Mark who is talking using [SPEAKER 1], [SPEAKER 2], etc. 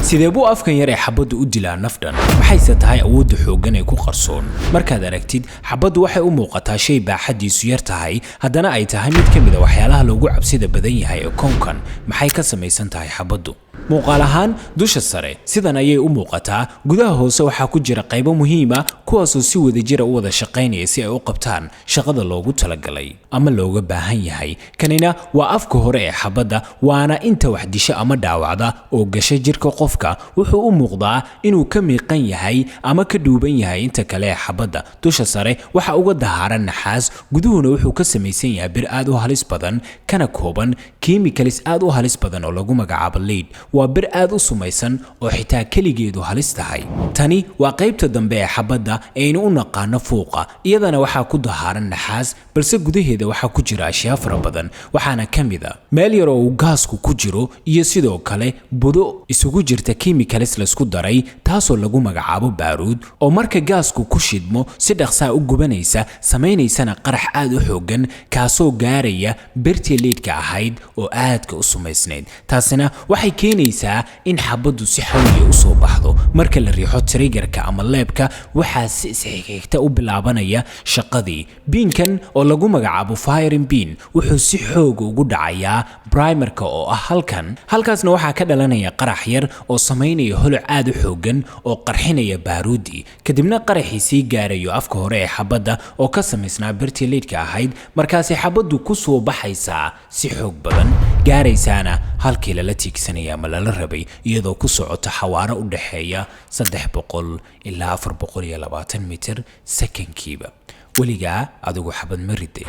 [SPEAKER 1] sidee buu afkan yar ee xabaddu u dilaa nafdhan waxayse tahay awoodda xooggan ee ku qarsoon markaad aragtid xabaddu waxay u muuqataa shay baaxadiisu yar tahay haddana ay tahay mid ka mid ah waxyaalaha loogu cabsida badan yahay ee koonkan maxay ka samaysan tahay xabaddu muuqaal ahaan dusha sare sidan ayay u muuqataa gudaha hoose waxaa ku jira qaybo muhiim ah kuwaasoo si wadajira u wada shaqaynaya si ay u qabtaan shaqada loogu talagalay ama looga baahan yahay kanina waa afka hore ee xabadda waana inta wax disha ama dhaawacda oo gasha jirka qofka wuxuu u muuqdaa inuu ka miiqan yahay ama ka dhuuban yahay inta kale ee xabadda dusha sare waxa uga dahaaran naxaas guduhuna wuxuu ka samaysan yahay bir aad u halis badan kana kooban chemicals aad u halis badan oo lagu magacaabo lead waa bir aad u sumaysan oo xitaa keligeedu halis tahay tani waa qaybta dambe ee xabadda aynu u naqaano fuuqa iyadana waxaa ku dahaaran naxaas balse gudaheeda waxaa ku jira ashyaa fara badan waxaana ka mid ah meel yar oo uu gaasku ku jiro iyo sidoo kale budo isugu jirta chemicals la isku daray taasoo lagu magacaabo baaruud oo marka gaasku ku shidmo si dhaqsaa u gubanaysa samaynaysana qarax aad u xooggan kaasoo gaaraya birtii leedka ahayd oo aadka u sumaysnayd taasina waxay keenaysaa in xabaddu si xawliya u soo baxdo marka la riixo triggerka ama leebka waxaa si isxigxigta u bilaabanaya shaqadii biinkan oo lagu magacaabo firing bean wuxuu si xoog ugu dhacayaa primerka oo ah halkaasna waxaa ka dhalanaya qarax yar oo samaynaya holac aad u xooggan oo qarxinaya baaruudii kadibna qaraxii sii gaarayo afka hore ee xabadda oo ka samaysnaa birtii leedka ahayd markaasay xabaddu ku soo baxaysaa si xoog badan gaaraysaana halkii lala tiigsanaya ama lala rabay iyadoo ku socota xawaaro u dhaxeeya 300 ilaa 420 mitir sekankiiba weligaa adigu xabad ma riday